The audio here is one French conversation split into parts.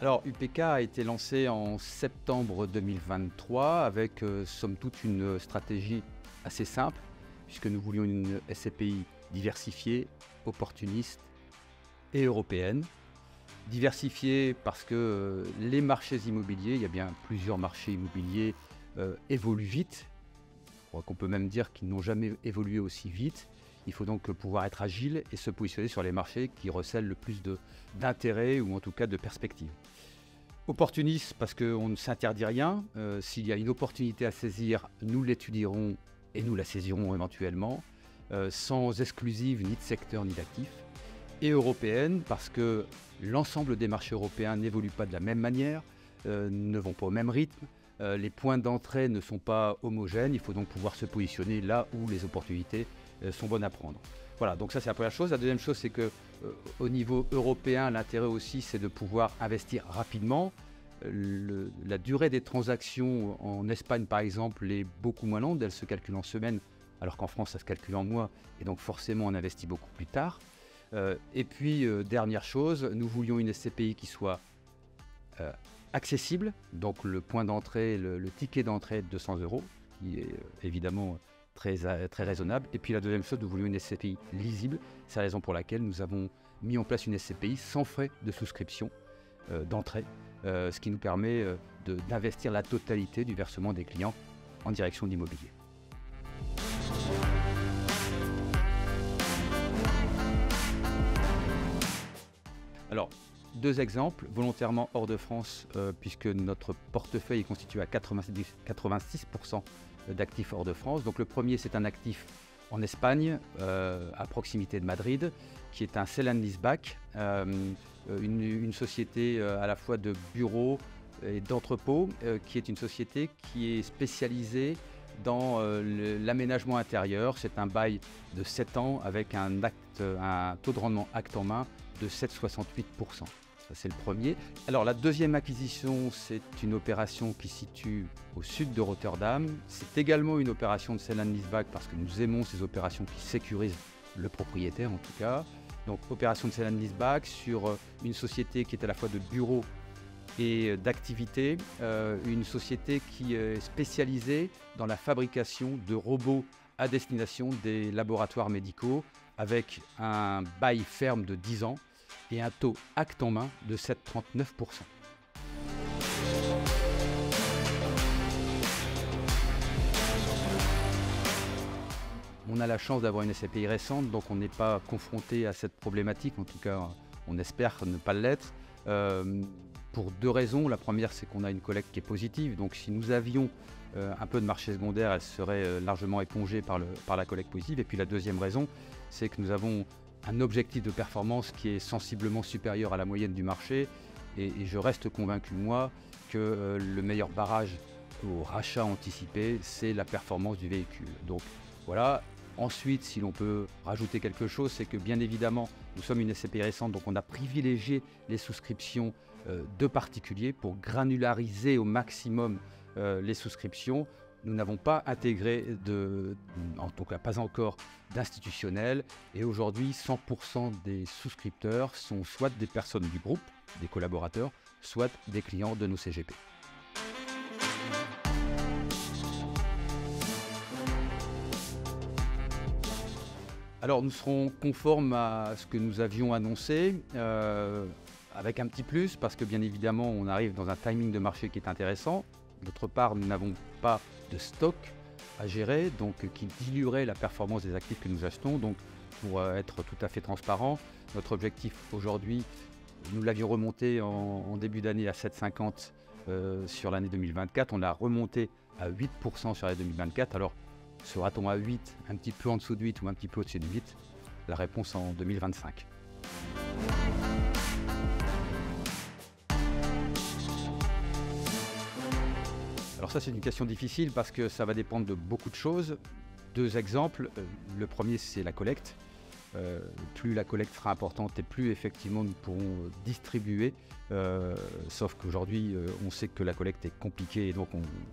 Alors, UPK a été lancé en septembre 2023 avec, somme toute, une stratégie assez simple, puisque nous voulions une SCPI diversifiée, opportuniste et européenne. Diversifiée parce que les marchés immobiliers, il y a bien plusieurs marchés immobiliers, évoluent vite. Je crois qu'on peut même dire qu'ils n'ont jamais évolué aussi vite. Il faut donc pouvoir être agile et se positionner sur les marchés qui recèlent le plus d'intérêt ou en tout cas de perspectives. Opportuniste parce qu'on ne s'interdit rien. S'il y a une opportunité à saisir, nous l'étudierons et nous la saisirons éventuellement, sans exclusive ni de secteur ni d'actif. Et européenne parce que l'ensemble des marchés européens n'évoluent pas de la même manière, ne vont pas au même rythme. Les points d'entrée ne sont pas homogènes. Il faut donc pouvoir se positionner là où les opportunités sont bonnes à prendre. Voilà, donc ça c'est la première chose. La deuxième chose, c'est que au niveau européen, l'intérêt aussi, c'est de pouvoir investir rapidement. La durée des transactions en Espagne, par exemple, est beaucoup moins longue. Elle se calcule en semaines, alors qu'en France, ça se calcule en mois. Et donc forcément, on investit beaucoup plus tard. Et puis, dernière chose, nous voulions une SCPI qui soit accessible. Donc le point d'entrée, le ticket d'entrée de 200 €, qui est évidemment très raisonnable. Et puis la deuxième chose, nous voulions une SCPI lisible. C'est la raison pour laquelle nous avons mis en place une SCPI sans frais de souscription d'entrée, ce qui nous permet d'investir la totalité du versement des clients en direction de l'immobilier. Alors, deux exemples, volontairement hors de France, puisque notre portefeuille est constitué à 86% d'actifs hors de France. Donc le premier, c'est un actif en Espagne, à proximité de Madrid, qui est un sell and leaseback, une société à la fois de bureaux et d'entrepôts, qui est une société qui est spécialisée dans l'aménagement intérieur. C'est un bail de 7 ans avec un taux de rendement acte en main de 7,68%. Ça, c'est le premier. Alors, la deuxième acquisition, c'est une opération qui se situe au sud de Rotterdam. C'est également une opération de sell and leaseback parce que nous aimons ces opérations qui sécurisent le propriétaire, en tout cas. Donc, opération de sell and leaseback sur une société qui est à la fois de bureau et d'activité, une société qui est spécialisée dans la fabrication de robots à destination des laboratoires médicaux avec un bail ferme de 10 ans et un taux acte en main de 7,39%. On a la chance d'avoir une SCPI récente, donc on n'est pas confronté à cette problématique, en tout cas on espère ne pas l'être, pour deux raisons. La première, c'est qu'on a une collecte qui est positive, donc si nous avions un peu de marché secondaire, elle serait largement épongée par la collecte positive. Et puis la deuxième raison, c'est que nous avons un objectif de performance qui est sensiblement supérieur à la moyenne du marché. Et je reste convaincu, moi, que le meilleur barrage au rachat anticipé, c'est la performance du véhicule. Donc voilà. Ensuite, si l'on peut rajouter quelque chose, c'est que bien évidemment, nous sommes une SCPI récente, donc on a privilégié les souscriptions de particuliers pour granulariser au maximum les souscriptions. Nous n'avons pas intégré, en tout cas pas encore, d'institutionnels. Et aujourd'hui, 100% des souscripteurs sont soit des personnes du groupe, des collaborateurs, soit des clients de nos CGP. Alors nous serons conformes à ce que nous avions annoncé, avec un petit plus, parce que bien évidemment on arrive dans un timing de marché qui est intéressant. D'autre part, nous n'avons pas de stock à gérer, donc qui diluerait la performance des actifs que nous achetons. Donc pour être tout à fait transparent, notre objectif aujourd'hui, nous l'avions remonté en début d'année à 7,50 sur l'année 2024. On l'a remonté à 8% sur l'année 2024. Alors sera-t-on à 8, un petit peu en dessous de 8 ou un petit peu au-dessus de 8? La réponse en 2025. Alors ça, c'est une question difficile parce que ça va dépendre de beaucoup de choses. Deux exemples. Le premier, c'est la collecte. Plus la collecte sera importante et plus effectivement nous pourrons distribuer. Sauf qu'aujourd'hui, on sait que la collecte est compliquée et donc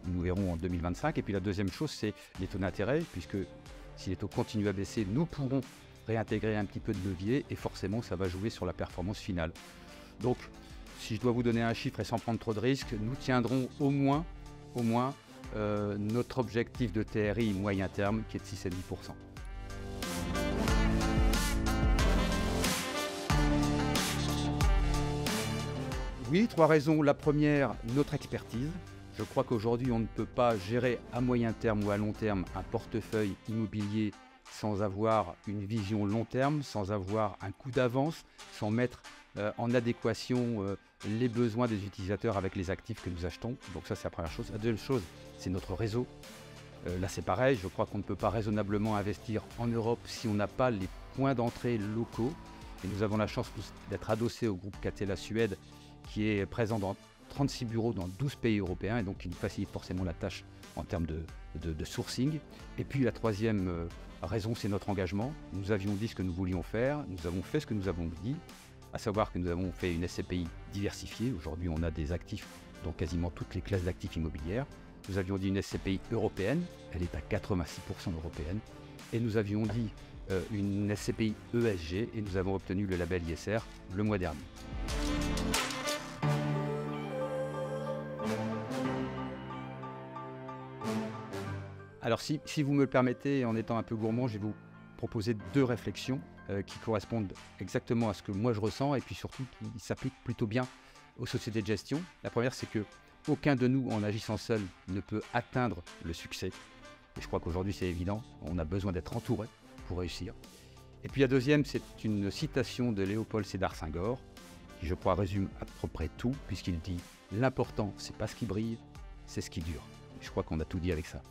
nous verrons en 2025. Et puis la deuxième chose, c'est les taux d'intérêt, puisque si les taux continuent à baisser, nous pourrons réintégrer un petit peu de levier et forcément, ça va jouer sur la performance finale. Donc, si je dois vous donner un chiffre et sans prendre trop de risques, nous tiendrons au moins notre objectif de TRI moyen terme qui est de 6 à 10%. Oui, 3 raisons. La première, notre expertise. Je crois qu'aujourd'hui, on ne peut pas gérer à moyen terme ou à long terme un portefeuille immobilier sans avoir une vision long terme, sans avoir un coup d'avance, sans mettre en adéquation les besoins des utilisateurs avec les actifs que nous achetons. Donc ça, c'est la première chose. La deuxième chose, c'est notre réseau. Là, c'est pareil. Je crois qu'on ne peut pas raisonnablement investir en Europe si on n'a pas les points d'entrée locaux. Et nous avons la chance d'être adossés au groupe Catella Suède, qui est présent dans 36 bureaux dans 12 pays européens et donc qui nous facilite forcément la tâche en termes de sourcing. Et puis la troisième raison, c'est notre engagement. Nous avions dit ce que nous voulions faire, nous avons fait ce que nous avons dit, à savoir que nous avons fait une SCPI diversifiée. Aujourd'hui, on a des actifs dans quasiment toutes les classes d'actifs immobilières. Nous avions dit une SCPI européenne, elle est à 86% européenne. Et nous avions dit une SCPI ESG et nous avons obtenu le label ISR le mois dernier. Alors si vous me le permettez, en étant un peu gourmand, je vais vous proposer 2 réflexions qui correspondent exactement à ce que moi je ressens et puis surtout qui s'appliquent plutôt bien aux sociétés de gestion. La première, c'est que aucun de nous, en agissant seul, ne peut atteindre le succès. Et je crois qu'aujourd'hui c'est évident, on a besoin d'être entouré pour réussir. Et puis la deuxième, c'est une citation de Léopold Sédar Senghor, qui je crois résume à peu près tout, puisqu'il dit « L'important, c'est pas ce qui brille, c'est ce qui dure ». Je crois qu'on a tout dit avec ça.